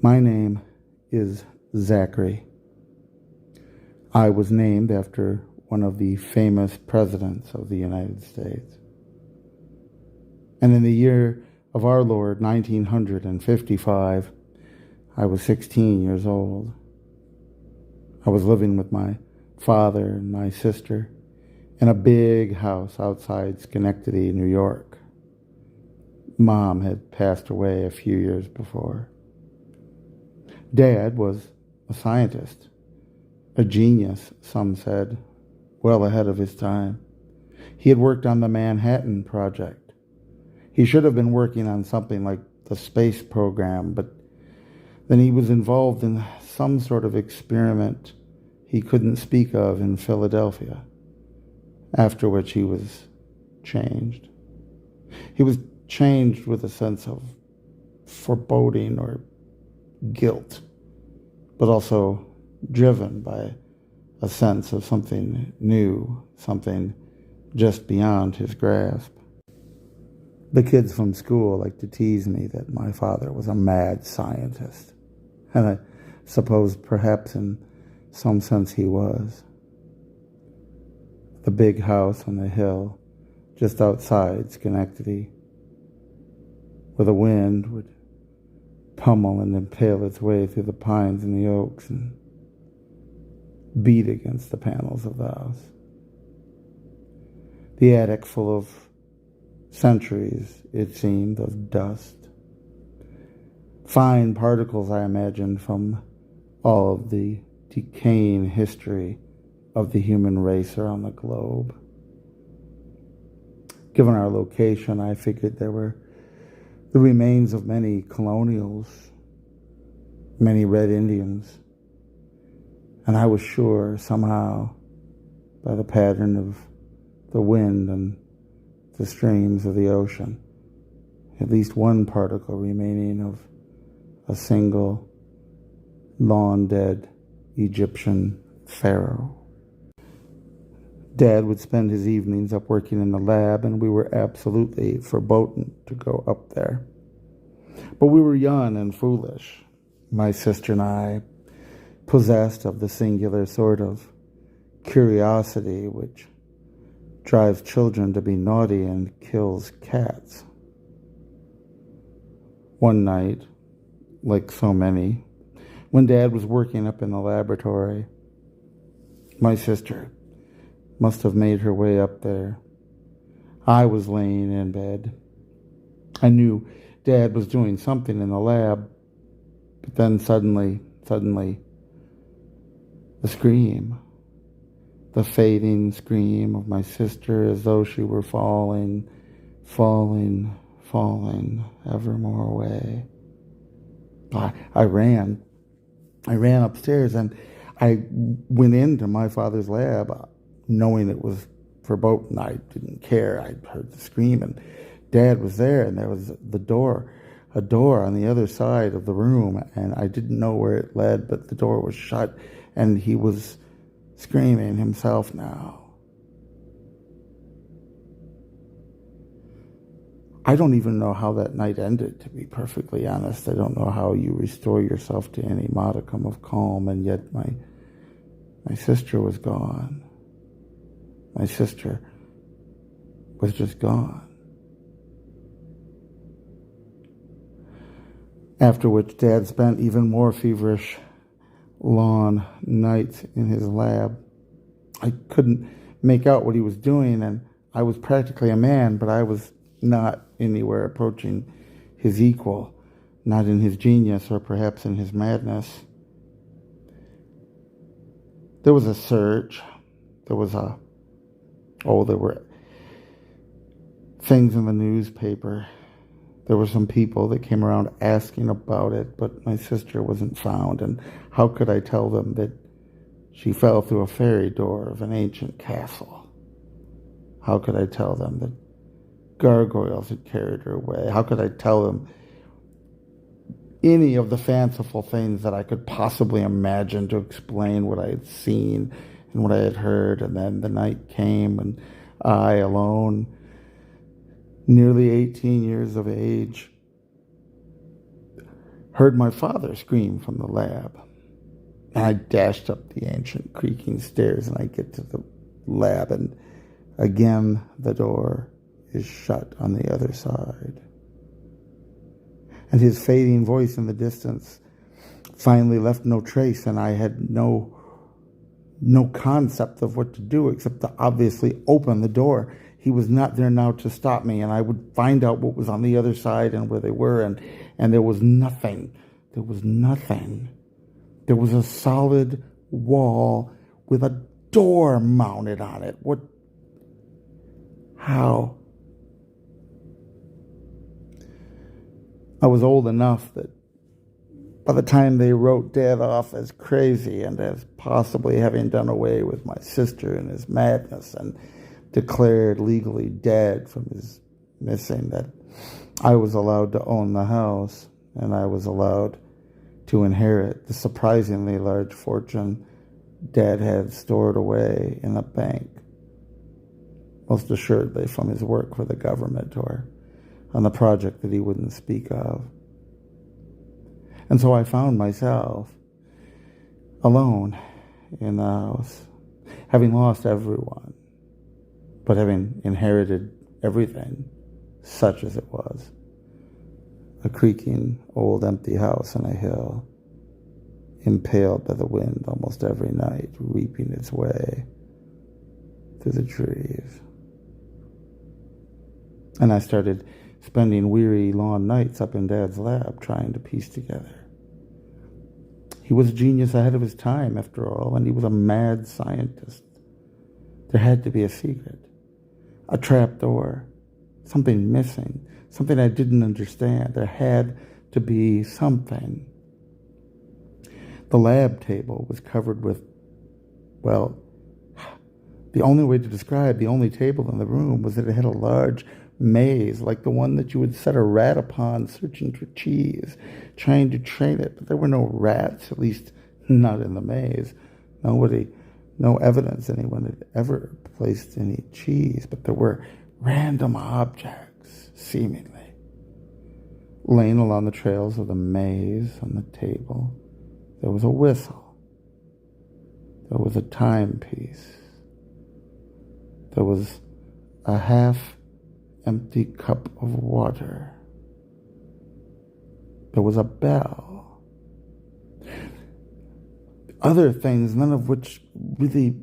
My name is Zachary. I was named after one of the famous presidents of the United States. And in the year of our Lord, 1955, I was 16 years old. I was living with my father and my sister in a big house outside Schenectady, New York. Mom had passed away a few years before. Dad was a scientist, a genius, some said, well ahead of his time. He had worked on the Manhattan Project. He should have been working on something like the space program, but then he was involved in some sort of experiment he couldn't speak of in Philadelphia, after which he was changed. He was changed with a sense of foreboding or guilt, but also driven by a sense of something new, something just beyond his grasp. The kids from school like to tease me that my father was a mad scientist, and I suppose perhaps in some sense he was. The big house on the hill just outside Schenectady, where the wind would pummel and impale its way through the pines and the oaks and beat against the panels of the house. The attic full of centuries, it seemed, of dust. Fine particles, I imagined, from all of the decaying history of the human race around the globe. Given our location, I figured there were the remains of many colonials, many Red Indians, and I was sure somehow by the pattern of the wind and the streams of the ocean, at least one particle remaining of a single long-dead Egyptian pharaoh. Dad would spend his evenings up working in the lab, and we were absolutely verboten to go up there. But we were young and foolish, my sister and I, possessed of the singular sort of curiosity which drives children to be naughty and kills cats. One night, like so many, when Dad was working up in the laboratory, my sister must have made her way up there. I was laying in bed. I knew Dad was doing something in the lab, but then suddenly, the scream, the fading scream of my sister as though she were falling ever more away. I ran upstairs and I went into my father's lab knowing it was verboten. I didn't care. I heard the scream and Dad was there, and there was a door on the other side of the room, and I didn't know where it led, but the door was shut and he was screaming himself now. I don't even know how that night ended, to be perfectly honest. I don't know how you restore yourself to any modicum of calm, and yet my sister was gone. My sister was just gone. After which Dad spent even more feverish, long nights in his lab. I couldn't make out what he was doing, and I was practically a man, but I was not anywhere approaching his equal, not in his genius or perhaps in his madness. There was a search. There were things in the newspaper. There were some people that came around asking about it, but my sister wasn't found, and how could I tell them that she fell through a fairy door of an ancient castle? How could I tell them that gargoyles had carried her away? How could I tell them any of the fanciful things that I could possibly imagine to explain what I had seen and what I had heard? And then the night came, and I alone, nearly 18 years of age, heard my father scream from the lab. And I dashed up the ancient creaking stairs, and I get to the lab, and again the door is shut on the other side. And his fading voice in the distance finally left no trace, and I had no concept of what to do except to obviously open the door. He was not there now to stop me, and I would find out what was on the other side and where they were, and there was nothing. There was nothing. There was a solid wall with a door mounted on it. What? How? I was old enough that by the time they wrote Dad off as crazy and as possibly having done away with my sister and his madness and declared legally dead from his missing, that I was allowed to own the house, and I was allowed to inherit the surprisingly large fortune Dad had stored away in a bank, most assuredly from his work for the government or on the project that he wouldn't speak of. And so I found myself alone in the house, having lost everyone, but having inherited everything, such as it was. A creaking, old, empty house on a hill, impaled by the wind almost every night, reaping its way through the trees. And I started spending weary, long nights up in Dad's lab trying to piece together. He was a genius ahead of his time, after all, and he was a mad scientist. There had to be a secret, a trap door, something missing, something I didn't understand. There had to be something. The lab table was covered with, well, the only way to describe the only table in the room was that it had a large maze, like the one that you would set a rat upon searching for cheese, trying to train it. But there were no rats, at least not in the maze. No evidence anyone had ever placed any cheese, but there were random objects, seemingly, laying along the trails of the maze on the table. There was a whistle. There was a timepiece. There was a half-empty cup of water. There was a bell. Other things, none of which really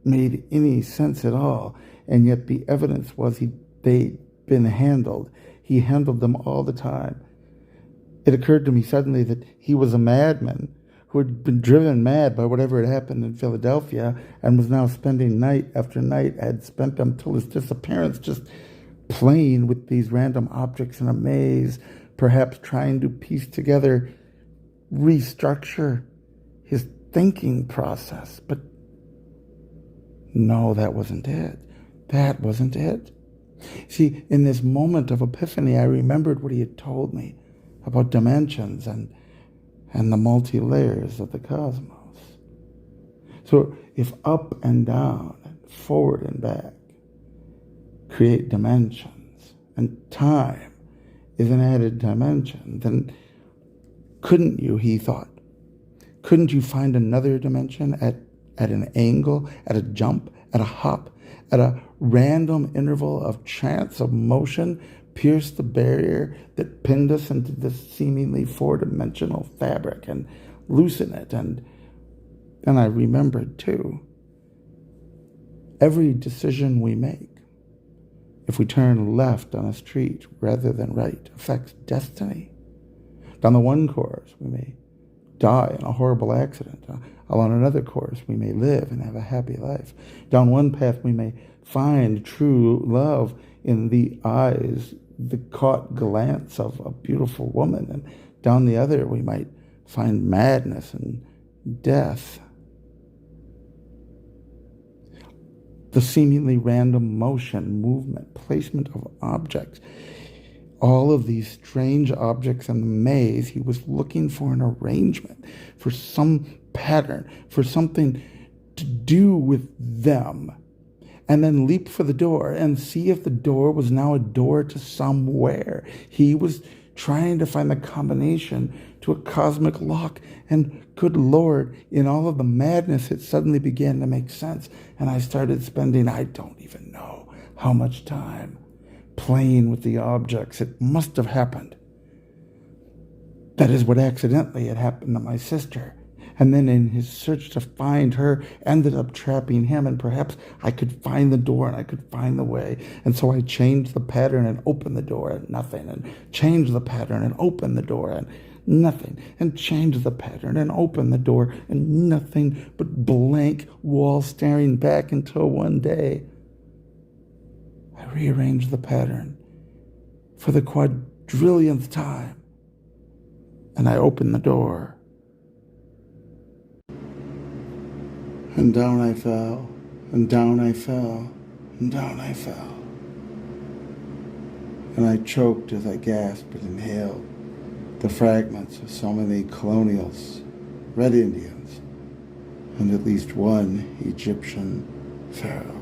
made any sense at all, and yet the evidence was they'd been handled. He handled them all the time. It occurred to me suddenly that he was a madman who had been driven mad by whatever had happened in Philadelphia and was now spending night after night, had spent them till his disappearance, just playing with these random objects in a maze, perhaps trying to piece together, restructure his thinking process. But no, that wasn't it. That wasn't it. See, in this moment of epiphany, I remembered what he had told me about dimensions and the multi-layers of the cosmos. So if up and down and forward and back create dimensions, and time is an added dimension, then couldn't you, he thought, couldn't you find another dimension at an angle, at a jump, at a hop, at a random interval of chance, of motion, pierce the barrier that pinned us into this seemingly four-dimensional fabric and loosen it? And then I remembered, too, every decision we make, if we turn left on a street rather than right, affects destiny. Down the one course, we may die in a horrible accident. Along another course, we may live and have a happy life. Down one path, we may find true love in the eyes, the caught glance of a beautiful woman. And down the other, we might find madness and death. The seemingly random motion, movement, placement of objects, all of these strange objects in the maze, he was looking for an arrangement, for some pattern, for something to do with them, and then leap for the door and see if the door was now a door to somewhere. He was trying to find the combination to a cosmic lock. And good Lord, in all of the madness, it suddenly began to make sense. And I started spending, I don't even know how much time, playing with the objects. It must have happened. That is what accidentally had happened to my sister. And then in his search to find her, ended up trapping him, and perhaps I could find the door and I could find the way. And so I changed the pattern and opened the door and nothing, and changed the pattern and opened the door and nothing, and changed the pattern and opened the door and nothing but blank wall staring back until one day I rearranged the pattern for the quadrillionth time, and I opened the door. And down I fell, and down I fell, and down I fell. And I choked as I gasped and inhaled the fragments of so many colonials, Red Indians, and at least one Egyptian pharaoh.